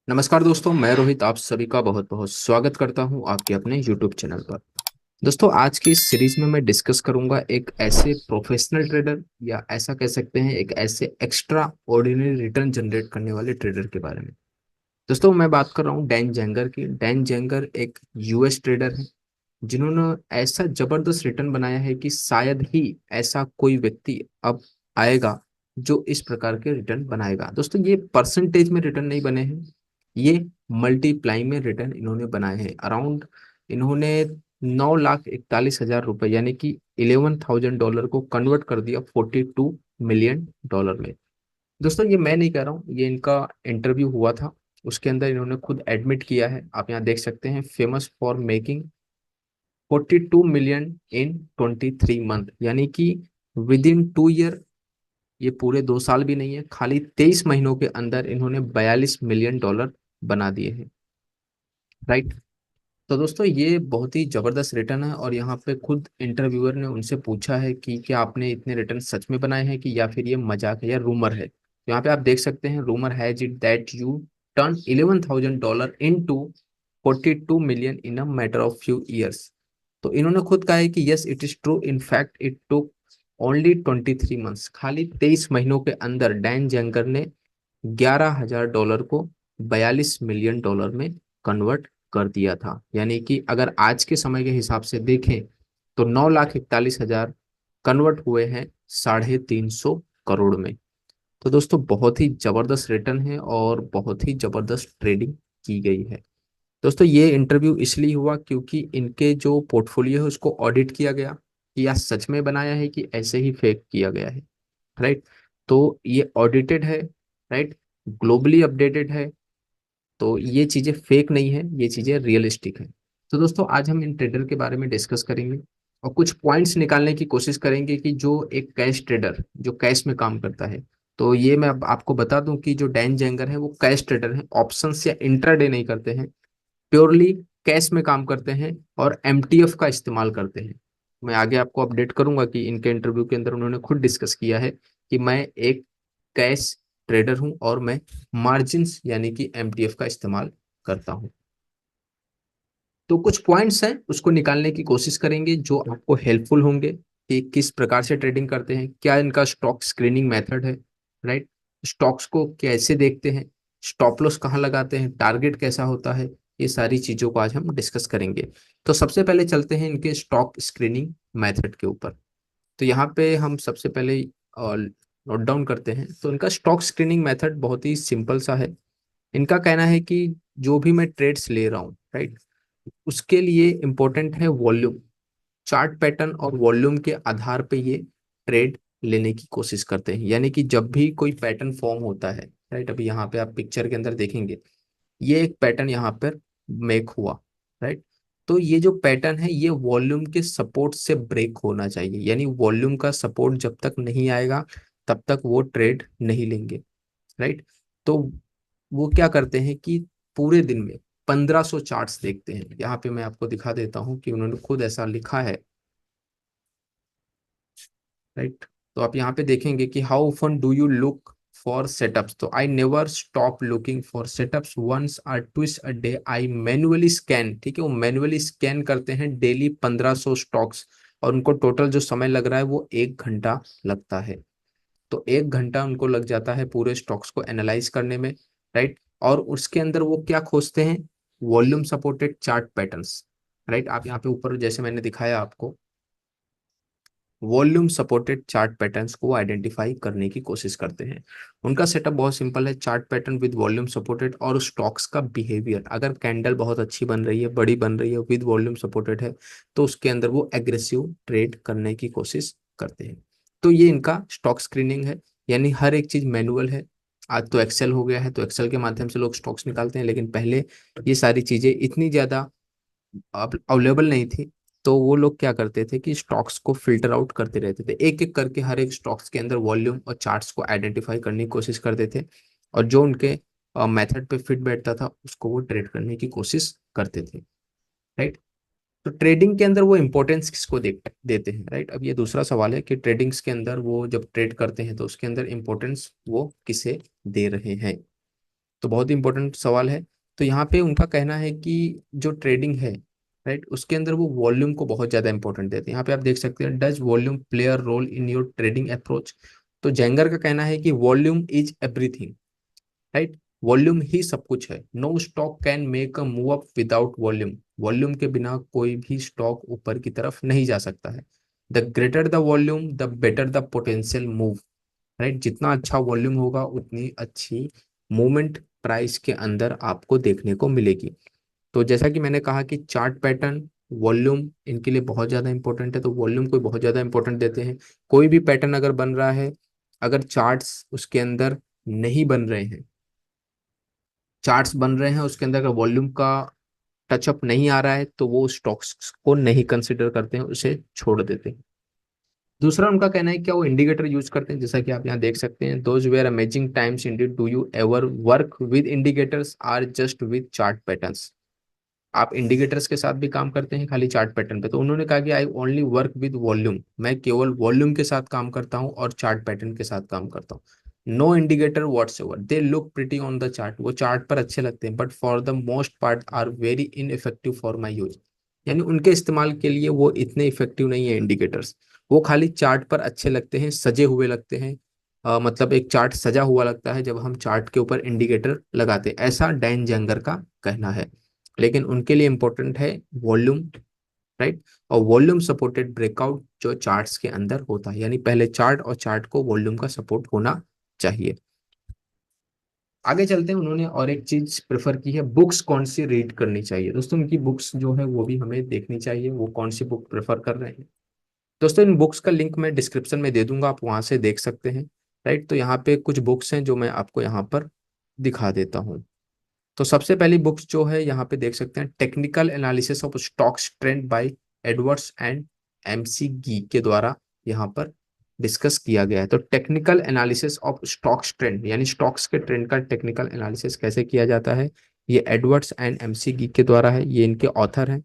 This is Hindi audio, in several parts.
नमस्कार दोस्तों, मैं रोहित आप सभी का बहुत बहुत स्वागत करता हूं आपके अपने YouTube चैनल पर। दोस्तों, आज की इस सीरीज में मैं डिस्कस करूंगा एक ऐसे प्रोफेशनल ट्रेडर या ऐसा कह सकते हैं एक ऐसे एक्स्ट्रा ऑर्डिनरी रिटर्न जनरेट करने वाले ट्रेडर के बारे में। दोस्तों, मैं बात कर रहा हूं डैन जेंगर की। डैन जेंगर एक यूएस ट्रेडर है जिन्होंने ऐसा जबरदस्त रिटर्न बनाया है कि शायद ही ऐसा कोई व्यक्ति अब आएगा जो इस प्रकार के रिटर्न बनाएगा। दोस्तों, ये परसेंटेज में रिटर्न नहीं बने हैं, ये मल्टीप्लाई में रिटर्न इन्होंने बनाए हैं। अराउंड इन्होंने 9,41,000 रुपए यानी कि $11,000 को कन्वर्ट कर दिया $42 मिलियन में। दोस्तों, ये मैं नहीं कह रहा हूँ, ये इनका इंटरव्यू हुआ था, उसके अंदर इन्होंने खुद एडमिट किया है। आप यहाँ देख सकते हैं, famous for making 42 million in 23 month, यानी कि विद इन 2 ईयर। ये पूरे 2 साल भी नहीं है, खाली 23 महीनों के अंदर इन्होंने $42 मिलियन बना दिए हैं। राइट। तो दोस्तों, ये बहुत ही जबरदस्त रिटर्न है और यहाँ पे खुद इंटरव्यूअर ने उनसे पूछा है कि क्या आपने इतने रिटर्न सच में बनाए हैं कि या फिर ये मजाक है या रूमर है। तो यहाँ पे आप देख सकते हैं, rumour has it that you turn $11,000 into 42 million in a matter of few years. तो इन्होंने खुद कहा है कि yes it is true, in fact it took only 23 months, खाली 23 महीनों के अंदर डैन जेंकर ने $11,000 को $42 मिलियन में कन्वर्ट कर दिया था। यानी कि अगर आज के समय के हिसाब से देखें तो 9,41,000 कन्वर्ट हुए हैं 350 करोड़ में। तो दोस्तों, बहुत ही जबरदस्त रिटर्न है और बहुत ही जबरदस्त ट्रेडिंग की गई है। दोस्तों, ये इंटरव्यू इसलिए हुआ क्योंकि इनके जो पोर्टफोलियो है उसको ऑडिट किया गया कि या सच में बनाया है कि ऐसे ही फेक किया गया है। राइट। तो ये ऑडिटेड है। राइट। ग्लोबली अपडेटेड है। तो ये चीजें फेक नहीं है, ये चीजें रियलिस्टिक है। तो दोस्तों, आज हम इन ट्रेडर के बारे में डिस्कस करेंगे और कुछ पॉइंट्स निकालने की कोशिश करेंगे कि जो एक कैश ट्रेडर जो कैश में काम करता है। तो ये मैं अब आपको बता दूं कि जो डैन जेंगर है वो कैश ट्रेडर है, ऑप्शंस या इंट्राडे नहीं करते हैं, प्योरली कैश में काम करते हैं और एमटीएफ का इस्तेमाल करते हैं। मैं आगे आपको अपडेट करूंगा कि इनके इंटरव्यू के अंदर उन्होंने खुद डिस्कस किया है कि मैं एक कैश ट्रेडर हूं और मैं मार्जिन्स यानी कि एमटीएफ का इस्तेमाल करता हूं। तो कुछ पॉइंट्स हैं, उसको निकालने की कोशिश करेंगे जो आपको हेल्पफुल होंगे कि किस प्रकार से ट्रेडिंग करते हैं, क्या इनका स्टॉक स्क्रीनिंग मेथड है। राइट। स्टॉक्स को कैसे देखते हैं, स्टॉप लॉस कहाँ लगाते हैं, टारगेट कैसा होता है, ये सारी चीजों को आज हम डिस्कस करेंगे। तो सबसे पहले चलते हैं इनके स्टॉक स्क्रीनिंग मेथड के ऊपर। तो यहाँ पे हम सबसे पहले नोट डाउन करते हैं। तो इनका स्टॉक स्क्रीनिंग मेथड बहुत ही सिंपल सा है। इनका कहना है कि जो भी मैं ट्रेड्स ले रहा हूँ, राइट, उसके लिए इंपॉर्टेंट है वॉल्यूम। चार्ट पैटर्न और वॉल्यूम के आधार पे ये ट्रेड लेने की कोशिश करते हैं। यानी कि जब भी कोई पैटर्न फॉर्म होता है, राइट, अभी यहाँ पे आप पिक्चर के अंदर देखेंगे, ये एक पैटर्न यहाँ पर मेक हुआ। राइट। तो ये जो पैटर्न है ये वॉल्यूम के सपोर्ट से ब्रेक होना चाहिए, यानी वॉल्यूम का सपोर्ट जब तक नहीं आएगा तब तक वो ट्रेड नहीं लेंगे। राइट। तो वो क्या करते हैं कि पूरे दिन में 1,500 चार्ट्स देखते हैं। यहाँ पे मैं आपको दिखा देता हूँ कि उन्होंने खुद ऐसा लिखा है। राइट। तो आप यहाँ पे देखेंगे कि how often do you look for setups. तो I never stop looking for setups, once or twice a day I manually scan. ठीक है, वो मैन्युअली स्कैन करते हैं डेली 1,500 स्टॉक्स और उनको टोटल जो समय लग रहा है वो 1 घंटा लगता है। तो 1 घंटा उनको लग जाता है पूरे स्टॉक्स को एनालाइज करने में। राइट। और उसके अंदर वो क्या खोजते हैं, volume supported chart patterns. Right. आप यहाँ पे ऊपर जैसे मैंने दिखाया आपको, वॉल्यूम सपोर्टेड चार्ट पैटर्न्स को आइडेंटिफाई करने की कोशिश करते हैं। उनका सेटअप बहुत सिंपल है, chart pattern with volume supported और स्टॉक्स का बिहेवियर। अगर कैंडल बहुत अच्छी बन रही है, बड़ी बन रही है, विद वॉल्यूम सपोर्टेड है, तो उसके अंदर वो एग्रेसिव ट्रेड करने की कोशिश करते हैं। तो ये इनका स्टॉक स्क्रीनिंग है। यानी हर एक चीज मैनुअल है। आज तो एक्सेल हो गया है, तो एक्सेल के माध्यम से लोग स्टॉक्स निकालते हैं, लेकिन पहले ये सारी चीजें इतनी ज्यादा अवेलेबल नहीं थी। तो वो लोग क्या करते थे कि स्टॉक्स को फिल्टर आउट करते रहते थे, एक एक करके हर एक स्टॉक्स के अंदर वॉल्यूम और चार्ट्स को आइडेंटिफाई करने की कोशिश करते थे और जो उनके मेथड पे फिट बैठता था उसको वो ट्रेड करने की कोशिश करते थे। राइट। तो ट्रेडिंग के अंदर वो इंपॉर्टेंस किसको देते हैं। राइट। अब ये दूसरा सवाल है कि ट्रेडिंग्स के अंदर वो जब ट्रेड करते हैं तो उसके अंदर इंपॉर्टेंस वो किसे दे रहे हैं। तो बहुत ही इंपॉर्टेंट सवाल है। तो यहाँ पे उनका कहना है कि जो ट्रेडिंग है, राइट, उसके अंदर वो वॉल्यूम को बहुत ज्यादा इंपॉर्टेंट देते हैं। यहाँ पे आप देख सकते हैं, does volume play a role in your trading approach. तो जेंगर का कहना है कि volume is everything, right, volume ही सब कुछ है। No stock can make a move up without volume, volume के बिना कोई भी स्टॉक ऊपर की तरफ नहीं जा सकता है। The greater the volume the better the potential move, right, जितना अच्छा वॉल्यूम होगा उतनी अच्छी मूवमेंट प्राइस के अंदर आपको देखने को मिलेगी। तो जैसा कि मैंने कहा कि चार्ट पैटर्न, वॉल्यूम इनके लिए बहुत ज़्यादा इंपॉर्टेंट है, तो वॉल्यूम को बहुत ज़्यादा इंपॉर्टेंट देते हैं। कोई भी पैटर्न अगर बन रहा है, अगर चार्ट्स उसके अंदर नहीं बन रहे हैं, चार्ट्स बन रहे हैं उसके अंदर अगर वॉल्यूम का टचअप नहीं आ रहा है, तो वो स्टॉक्स को नहीं कंसिडर करते हैं, उसे छोड़ देते हैं। दूसरा उनका कहना है क्या वो इंडिकेटर यूज करते हैं, जैसा कि आप यहाँ देख सकते हैं, those were amazing times indeed, do you ever work with indicators or just with chart patterns. आप इंडिकेटर्स के साथ भी काम करते हैं खाली चार्ट पैटर्न पे? तो उन्होंने कहा कि I only work with volume, मैं केवल वॉल्यूम के साथ काम करता हूँ और चार्ट पैटर्न के साथ काम करता हूँ। No indicator whatsoever, they look pretty on the chart, वो चार्ट पर अच्छे लगते हैं, but for the most part are very ineffective for my use. यानी उनके इस्तेमाल के लिए वो इतने इफेक्टिव नहीं है इंडिकेटर्स। वो खाली चार्ट पर अच्छे लगते हैं, सजे हुए लगते हैं। मतलब एक चार्ट सजा हुआ लगता है जब हम चार्ट के ऊपर इंडिकेटर लगाते हैं, ऐसा डैन जंगर का कहना है। लेकिन उनके लिए इंपॉर्टेंट है वॉल्यूम, राइट, और वॉल्यूम सपोर्टेड ब्रेकआउट जो चार्ट्स के अंदर होता है, यानी पहले चार्ट और चार्ट को वॉल्यूम का सपोर्ट होना चाहिए। आगे चलते हैं, उन्होंने और एक चीज प्रेफर की है, बुक्स कौन सी रीड करनी चाहिए। दोस्तों उनकी बुक्स जो है वो भी हमें देखनी चाहिए, वो कौन सी बुक प्रेफर कर रहे हैं। दोस्तों इन बुक्स का लिंक मैं डिस्क्रिप्शन में दे दूंगा, आप वहां से देख सकते हैं। राइट, तो यहाँ पे कुछ बुक्स हैं जो मैं आपको यहाँ पर दिखा देता हूँ। तो सबसे पहली बुक्स जो है यहाँ पे देख सकते हैं, technical analysis of stocks trend by Edwards and एमसी गी के द्वारा यहाँ पर डिस्कस किया गया है। तो technical analysis of stocks trend, यानी स्टॉक्स के ट्रेंड का टेक्निकल एनालिसिस कैसे किया जाता है, ये एडवर्ड्स एंड एमसी गी के द्वारा है, ये इनके ऑथर हैं।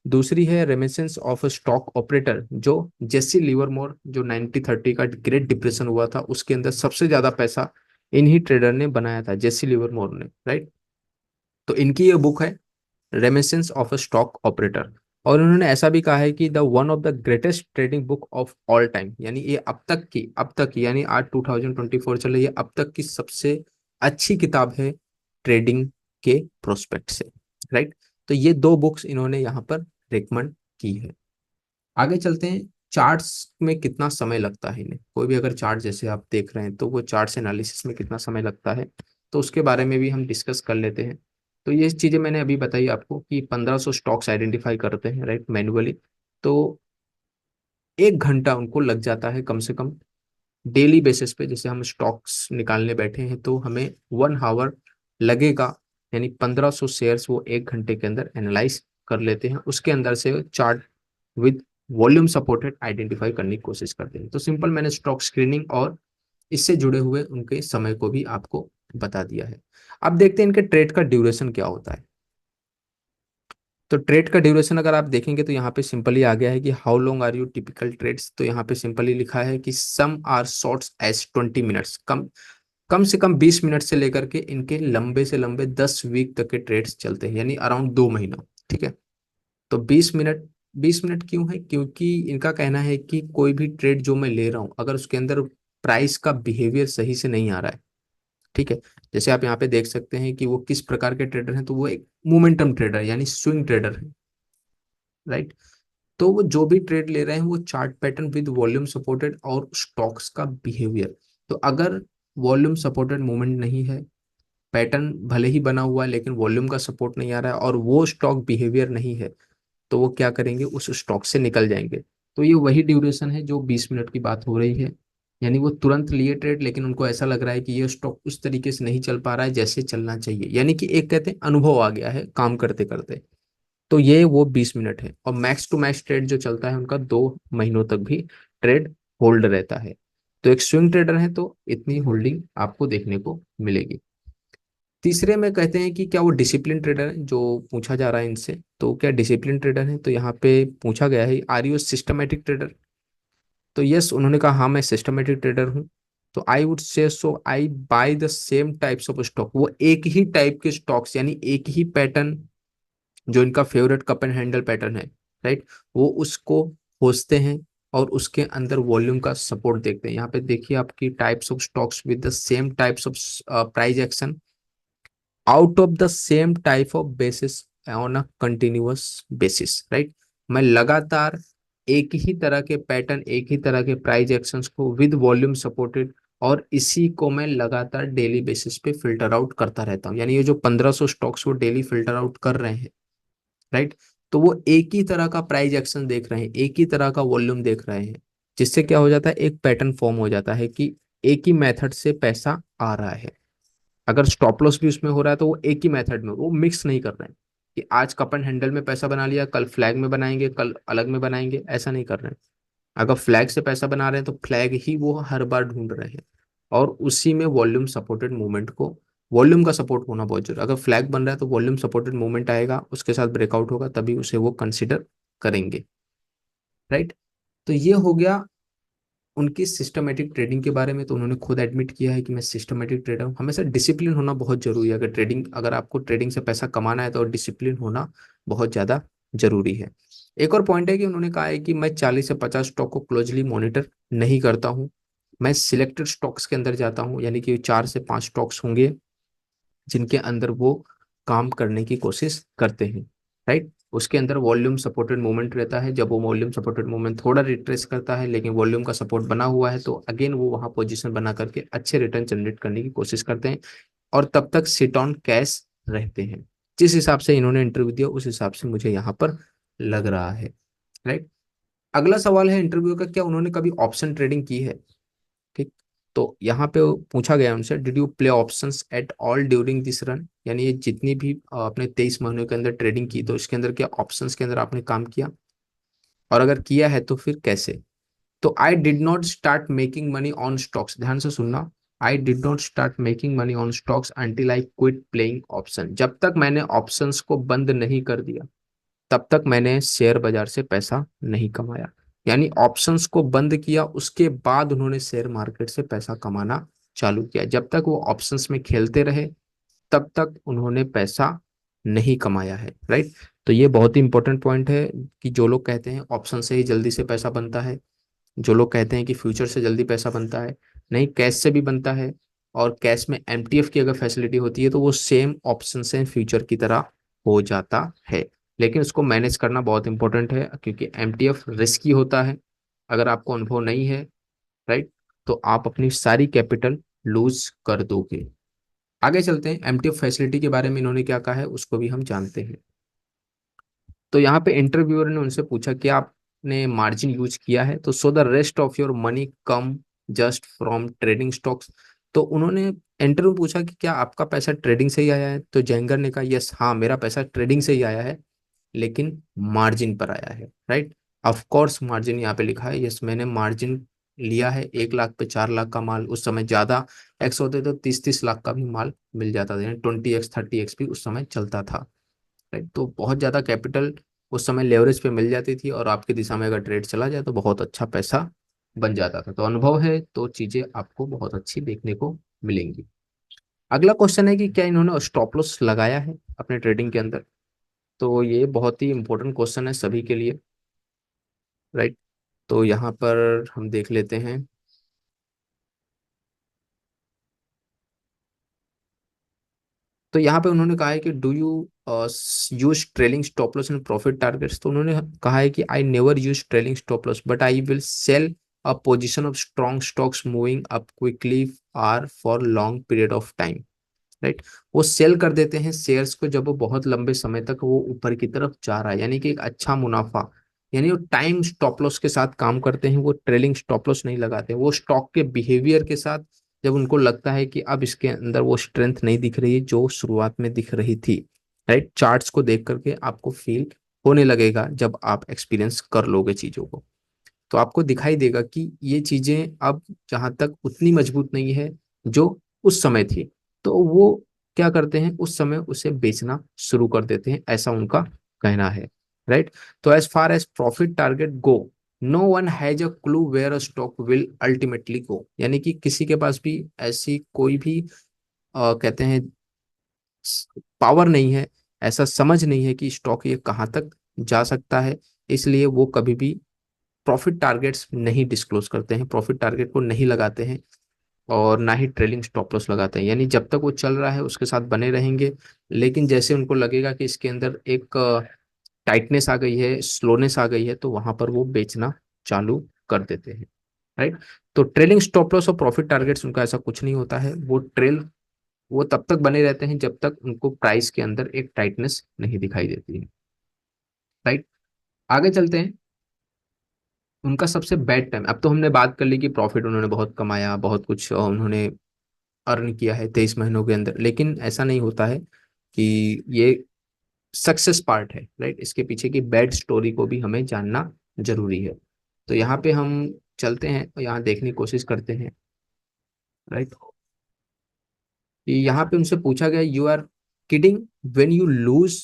दूसरी है रेमिसेंस ऑफ स्टॉक ऑपरेटर, जो जेसी लिवरमोर, जो 1930 का ग्रेट डिप्रेशन हुआ था उसके अंदर सबसे ज्यादा पैसा इन्हीं ट्रेडर ने बनाया था, जेसी लिवरमोर ने, राइट। तो इनकी ये बुक है रेमिसेंस ऑफ अ स्टॉक ऑपरेटर। और उन्होंने ऐसा भी कहा है कि the one of the greatest trading book of all time, यानी ये अब तक की यानी आज 2024 चल रही है, अब तक की सबसे अच्छी किताब है ट्रेडिंग के प्रोस्पेक्ट से, राइट। तो ये दो बुक्स इन्होंने यहाँ पर रिकमेंड की है। आगे चलते हैं, चार्ट्स में कितना समय लगता है इन्हें, कोई भी अगर चार्ट जैसे आप देख रहे हैं तो वो चार्ट्स एनालिसिस में कितना समय लगता है, तो उसके बारे में भी हम डिस्कस कर लेते हैं। तो ये चीज़ें मैंने अभी बताई आपको कि 1500 स्टॉक्स आइडेंटिफाई करते हैं, राइट, मैनुअली। तो 1 घंटा उनको लग जाता है कम से कम डेली बेसिस पे। जैसे हम स्टॉक्स निकालने बैठे हैं तो हमें 1 आवर लगेगा, यानी 1500 शेयर्स वो 1 घंटे के अंदर एनालाइज कर लेते हैं, उसके अंदर से chart with volume supported identify करने की कोशिश करते हैं। तो सिंपल मैंने स्टॉक स्क्रीनिंग और इससे जुड़े हुए उनके समय को भी आपको बता दिया है। अब देखते हैं इनके ट्रेड का ड्यूरेशन क्या होता है। तो ट्रेड का ड्यूरेशन अगर आप देखेंगे तो यहाँ पे सिंपली आ गया है कि how long are you typical trades. तो यहाँ पे सिंपली लिखा है कि some are shorts as 20 minutes, कम कम से कम 20 मिनट से लेकर के इनके लंबे से लंबे 10 वीक तक के ट्रेड्स चलते हैं, यानी अराउंड 2 महीना, ठीक है। तो 20 मिनट, 20 मिनट क्यों है, क्योंकि इनका कहना है कि कोई भी ट्रेड जो मैं ले रहा हूँ अगर उसके अंदर प्राइस का बिहेवियर सही से नहीं आ रहा है, ठीक है। जैसे आप यहाँ पे देख सकते हैं कि वो किस प्रकार के ट्रेडर हैं, तो वो एक मोमेंटम ट्रेडर यानी स्विंग ट्रेडर है, राइट। तो वो जो भी ट्रेड ले रहे हैं वो chart pattern with volume supported और स्टॉक्स का बिहेवियर। तो अगर वॉल्यूम सपोर्टेड मूवमेंट नहीं है, पैटर्न भले ही बना हुआ है लेकिन वॉल्यूम का सपोर्ट नहीं आ रहा है और वो स्टॉक बिहेवियर नहीं है, तो वो क्या करेंगे, उस स्टॉक से निकल जाएंगे। तो ये वही ड्यूरेशन है जो 20 मिनट की बात हो रही है, यानी वो तुरंत लिए ट्रेड, लेकिन उनको ऐसा लग रहा है कि ये स्टॉक उस तरीके से नहीं चल पा रहा है जैसे चलना चाहिए, यानी कि एक कहते हैं अनुभव आ गया है काम करते करते। तो ये वो 20 मिनट है, और मैक्स टू मैक्स ट्रेड जो चलता है उनका 2 महीनों तक भी ट्रेड होल्ड रहता है। तो एक स्विंग ट्रेडर है तो इतनी होल्डिंग आपको देखने को मिलेगी। तीसरे में कहते हैं कि क्या वो डिसिप्लिन ट्रेडर है, जो पूछा जा रहा है इनसे, तो क्या डिसिप्लिन ट्रेडर है, तो यहाँ पे पूछा गया है आर यू सिस्टमेटिक ट्रेडर। तो यस, उन्होंने कहा हाँ मैं सिस्टमेटिक ट्रेडर हूँ। तो I would say so I by the same types of stock, वो एक ही टाइप के स्टॉक्स यानी एक ही पैटर्न जो इनका favourite cup and handle pattern है, राइट, वो उसको खोजते हैं और उसके अंदर वॉल्यूम का सपोर्ट देखते हैं। यहाँ पे देखिए आपकी types of stocks with the same types of price action out of the same type of basis on a continuous basis, right. मैं लगातार एक ही तरह के पैटर्न, एक ही तरह के प्राइस एक्शंस को विद वॉल्यूम सपोर्टेड, और इसी को मैं लगातार डेली बेसिस पे फिल्टर आउट करता रहता हूँ। यानी ये जो 1500 स्टॉक्स वो डेली फिल्टर आउट कर रहे हैं, राइट, तो वो एक ही तरह का प्राइस एक्शन देख रहे हैं, एक ही तरह का वॉल्यूम देख रहे हैं, जिससे क्या हो जाता है, एक पैटर्न फॉर्म हो जाता है कि एक ही मेथड से पैसा आ रहा है। अगर स्टॉप लॉस भी उसमें हो रहा है तो वो एक ही मेथड में, वो मिक्स नहीं कर रहे हैं कि आज कप एंड हैंडल में पैसा बना लिया, कल फ्लैग में बनाएंगे, कल अलग में बनाएंगे, ऐसा नहीं कर रहे हैं। अगर फ्लैग से पैसा बना रहे हैं तो फ्लैग ही वो हर बार ढूंढ रहे हैं, और उसी में वॉल्यूम सपोर्टेड मूवमेंट को, वॉल्यूम का सपोर्ट होना बहुत जरूरी है। अगर फ्लैग बन रहा है तो वॉल्यूम सपोर्टेड मूवमेंट आएगा, उसके साथ ब्रेकआउट होगा, तभी उसे वो कंसिडर करेंगे, राइट। तो ये हो गया उनकी सिस्टमेटिक ट्रेडिंग के बारे में। तो उन्होंने खुद एडमिट किया है कि मैं सिस्टमेटिक ट्रेडर हूँ। हमेशा डिसिप्लिन होना बहुत जरूरी है। अगर आपको ट्रेडिंग से पैसा कमाना है तो डिसिप्लिन होना बहुत ज्यादा जरूरी है। एक और पॉइंट है कि उन्होंने कहा है कि मैं 40 से 50 स्टॉक को क्लोजली मॉनिटर नहीं करता हूँ, मैं सिलेक्टेड स्टॉक्स के अंदर जाता हूँ, यानी कि 4 से 5 स्टॉक्स होंगे जिनके अंदर वो काम करने की कोशिश करते हैं, राइट। उसके अंदर वॉल्यूम सपोर्टेड मूवमेंट रहता है, जब वो वॉल्यूम सपोर्टेड मूवमेंट थोड़ा रिट्रेस करता है लेकिन वॉल्यूम का सपोर्ट बना हुआ है, तो अगेन वो वहां पोजीशन बना करके अच्छे रिटर्न जनरेट करने की कोशिश करते हैं, और तब तक सिट ऑन कैश रहते हैं। जिस हिसाब से इन्होंने इंटरव्यू दिया उस हिसाब से मुझे यहाँ पर लग रहा है, राइट। अगला सवाल है इंटरव्यू का, क्या उन्होंने कभी ऑप्शन ट्रेडिंग की है? ठीक। तो यहाँ पे पूछा गया उनसे, did you play options at all during this run, यानी ये जितनी भी आपने 23 महीनों के अंदर ट्रेडिंग की, तो इसके अंदर क्या ऑप्शंस के अंदर आपने काम किया, और अगर किया है तो फिर कैसे? तो I did not start making money on stocks, ध्यान से सुनना, I did not start making money on stocks until I quit playing option, जब तक मैंने ऑप्शंस को बंद नहीं कर दिया तब तक मैंने शेयर बाजार से पैसा नहीं कमाया। यानी ऑप्शंस को बंद किया उसके बाद उन्होंने शेयर मार्केट से पैसा कमाना चालू किया। जब तक वो ऑप्शंस में खेलते रहे तब तक उन्होंने पैसा नहीं कमाया है, राइट। तो ये बहुत ही इंपॉर्टेंट पॉइंट है कि जो लोग कहते हैं ऑप्शन से ही जल्दी से पैसा बनता है, जो लोग कहते हैं कि फ्यूचर से जल्दी पैसा बनता है, नहीं, कैश से भी बनता है। और कैश में एमटीएफ की अगर फैसिलिटी होती है तो वो सेम ऑप्शन से फ्यूचर की तरह हो जाता है, लेकिन उसको मैनेज करना बहुत इंपॉर्टेंट है क्योंकि एमटीएफ रिस्की होता है। अगर आपको अनुभव नहीं है, राइट, तो आप अपनी सारी कैपिटल लूज कर दोगे। आगे चलते हैं, एमटीएफ फैसिलिटी के बारे में इन्होंने क्या कहा है उसको भी हम जानते हैं। तो यहाँ पे इंटरव्यूअर ने उनसे पूछा कि आपने मार्जिन यूज किया है, तो so the rest of your money come just from trading stocks. तो उन्होंने इंटरव्यू पूछा कि क्या आपका पैसा ट्रेडिंग से ही आया है, तो जेंगर ने कहा यस, हाँ मेरा पैसा ट्रेडिंग से ही आया है, लेकिन मार्जिन पर आया है, राइट। ऑफ कोर्स मार्जिन यहाँ पे लिखा है, यस मैंने मार्जिन लिया है। 1 लाख पे 4 लाख का माल, उस समय ज्यादा एक्स होते तो 30-30 लाख का भी माल मिल जाता था, यानी 20x 30x भी उस समय चलता था, राइट। तो बहुत ज़्यादा कैपिटल उस समय लेवरेज पे मिल जाती थी, और आपकी दिशा में अगर ट्रेड चला जाए तो बहुत अच्छा पैसा बन जाता था। तो अनुभव है तो चीज़ें आपको बहुत अच्छी देखने को मिलेंगी। अगला क्वेश्चन है कि क्या इन्होंने स्टॉप लॉस लगाया है अपने ट्रेडिंग के अंदर? तो ये बहुत ही इंपॉर्टेंट क्वेश्चन है सभी के लिए, राइट। तो यहाँ पर हम देख लेते हैं। तो यहाँ पे उन्होंने कहा है कि do you use trailing stop loss and profit targets. तो उन्होंने कहा है कि I never use trailing stop loss but I will sell a position of strong stocks moving up quickly or for long period of time, right. वो सेल कर देते हैं शेयर्स को जब वो बहुत लंबे समय तक वो ऊपर की तरफ जा रहा है, यानी कि एक अच्छा मुनाफा, यानी वो टाइम स्टॉप लॉस के साथ काम करते हैं, वो ट्रेलिंग स्टॉप लॉस नहीं लगाते, वो स्टॉक के बिहेवियर के साथ। जब उनको लगता है कि अब इसके अंदर वो स्ट्रेंथ नहीं दिख रही है जो शुरुआत में दिख रही थी, राइट, चार्ट्स को देख करके आपको फील होने लगेगा जब आप एक्सपीरियंस कर लोगे चीजों को, तो आपको दिखाई देगा कि ये चीजें अब जहां तक उतनी मजबूत नहीं है जो उस समय थी, तो वो क्या करते हैं उस समय उसे बेचना शुरू कर देते हैं, ऐसा उनका कहना है, राइट। तो as far as profit target go, no one has a clue where a stock will ultimately go, यानी कि किसी के पास भी ऐसी कोई भी कहते हैं पावर नहीं है, ऐसा समझ नहीं है कि स्टॉक ये कहाँ तक जा सकता है। इसलिए वो कभी भी प्रॉफिट टारगेट्स नहीं डिस्क्लोज करते हैं, प्रॉफिट टारगेट को नहीं लगाते हैं, और ना ही ट्रेलिंग स्टॉप लॉस लगाते हैं। यानी जब तक वो चल रहा है उसके साथ बने रहेंगे, लेकिन जैसे उनको लगेगा कि इसके अंदर एक टाइटनेस आ गई है, स्लोनेस आ गई है, तो वहां पर वो बेचना चालू कर देते हैं। राइट। तो ट्रेलिंग स्टॉप लॉस और प्रॉफिट टारगेट्स उनका ऐसा कुछ नहीं होता है, वो तब तक बने रहते हैं जब तक उनको प्राइस के अंदर एक टाइटनेस नहीं दिखाई देती है। राइट। आगे चलते हैं। उनका सबसे बैड टाइम, अब तो हमने बात कर ली कि प्रॉफिट उन्होंने बहुत कमाया, बहुत कुछ उन्होंने अर्न किया है 23 महीनों के अंदर, लेकिन ऐसा नहीं होता है कि ये सक्सेस पार्ट है। राइट। इसके पीछे की बैड स्टोरी को भी हमें जानना जरूरी है। तो यहाँ पे हम चलते हैं और यहाँ देखने की कोशिश करते हैं। राइट। कि यहाँ पे उनसे पूछा गया, you are kidding, when you lose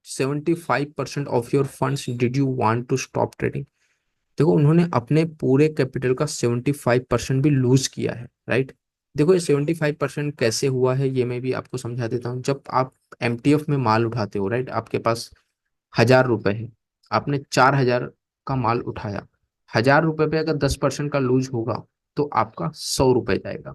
75% of your funds did you want to stop trading. देखो, उन्होंने अपने पूरे कैपिटल का 75% भी लूज किया है। राइट। देखो, ये 75% कैसे हुआ है ये मैं भी आपको समझा देता हूँ। जब आप एमटीएफ में माल उठाते हो, राइट, आपके पास 1,000 रुपए है, आपने 4,000 का माल उठाया, 1,000 रुपए पे अगर 10% का लूज होगा तो आपका 100 रुपए जाएगा।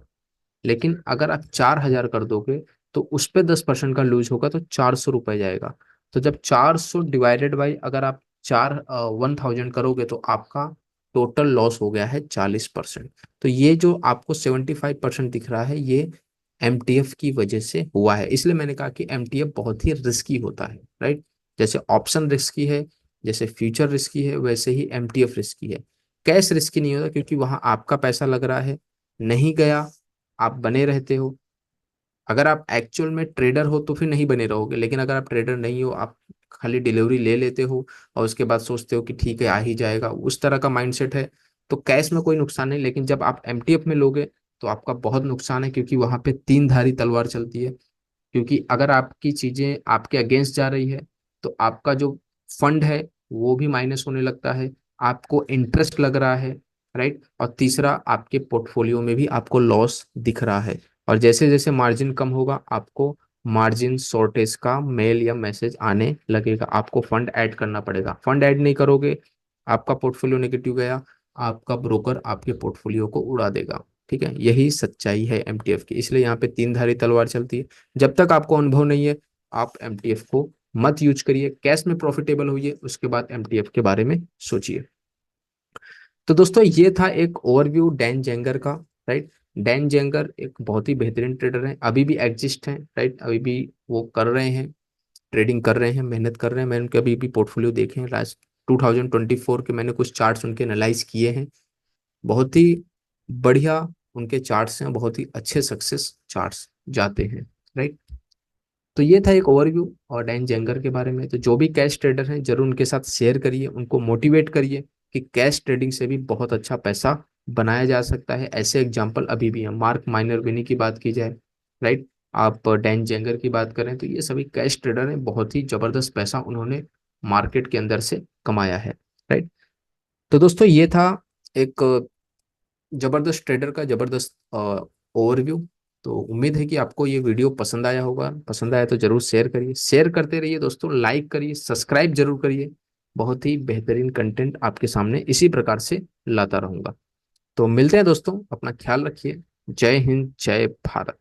लेकिन अगर आप 4,000 कर दोगे तो उस पे 10% का लूज होगा तो 400 रुपये जाएगा। तो जब 400 डिवाइडेड बाई अगर आप 1,000 करोगे तो आपका टोटल लॉस हो गया है 40%। तो ये जो आपको 75% दिख रहा है, ये एमटीएफ की वजह से हुआ है। इसलिए मैंने कहा कि एमटीएफ बहुत ही रिस्की होता है। राइट। जैसे ऑप्शन रिस्की है, जैसे फ्यूचर रिस्की है, वैसे ही एमटीएफ रिस्की है। कैश रिस्की नहीं होता क्योंकि वहां आपका पैसा लग रहा है, नहीं गया, आप बने रहते हो। अगर आप एक्चुअल में ट्रेडर हो तो फिर नहीं बने रहोगे, लेकिन अगर आप ट्रेडर नहीं हो, आप खाली डिलीवरी ले लेते हो और उसके बाद सोचते हो कि ठीक है आ ही जाएगा, उस तरह का माइंडसेट है, तो कैश में कोई नुकसान नहीं। लेकिन जब आप एमटीएफ में लोगे तो आपका बहुत नुकसान है, क्योंकि वहां पे तीन धारी तलवार चलती है। क्योंकि अगर आपकी चीजें आपके अगेंस्ट जा रही है तो आपका जो फंड है वो भी माइनस होने लगता है, आपको इंटरेस्ट लग रहा है। राइट। और तीसरा, आपके पोर्टफोलियो में भी आपको लॉस दिख रहा है। और जैसे जैसे मार्जिन कम होगा, आपको मार्जिन शॉर्टेज का मेल या मैसेज आने लगेगा, आपको फंड ऐड करना पड़ेगा। फंड ऐड नहीं करोगे, आपका पोर्टफोलियो नेगेटिव गया, आपका ब्रोकर आपके पोर्टफोलियो को उड़ा देगा। ठीक है, यही सच्चाई है एमटीएफ की। इसलिए यहाँ पे तीन धारी तलवार चलती है। जब तक आपको अनुभव नहीं है, आप एमटीएफ को मत यूज करिए, कैश में प्रॉफिटेबल होइए, उसके बाद एमटीएफ के बारे में सोचिए। तो दोस्तों, ये था एक ओवरव्यू डैन जेंगर का। राइट। डैन जेंगर एक बहुत ही बेहतरीन ट्रेडर है, अभी भी एग्जिस्ट हैं। राइट। अभी भी वो कर रहे हैं, ट्रेडिंग कर रहे हैं, मेहनत कर रहे हैं। मैंने उनके अभी भी पोर्टफोलियो देखे हैं, लास्ट 2024 के मैंने कुछ चार्ट्स उनके एनालाइज किए हैं। बहुत ही बढ़िया उनके चार्ट्स हैं, बहुत ही अच्छे सक्सेस चार्ट्स जाते हैं। राइट। तो ये था एक ओवरव्यू और डैन जेंगर के बारे में। तो जो भी कैश ट्रेडर हैं, जरूर उनके साथ शेयर करिए, उनको मोटिवेट करिए कि कैश ट्रेडिंग से भी बहुत अच्छा पैसा बनाया जा सकता है। ऐसे एग्जाम्पल अभी भी हैं, मार्क माइनरविनी की बात की जाए, राइट, आप डैन जेंगर की बात करें, तो ये सभी कैश ट्रेडर हैं, बहुत ही जबरदस्त पैसा उन्होंने मार्केट के अंदर से कमाया है। राइट। तो दोस्तों, ये था एक जबरदस्त ट्रेडर का जबरदस्त ओवरव्यू। तो उम्मीद है कि आपको ये वीडियो पसंद आया होगा, पसंद आया तो जरूर शेयर करिए, शेयर करते रहिए दोस्तों, लाइक करिए, सब्सक्राइब जरूर करिए। बहुत ही बेहतरीन कंटेंट आपके सामने इसी प्रकार से लाता रहूंगा। तो मिलते हैं दोस्तों, अपना ख्याल रखिए। जय हिंद, जय भारत।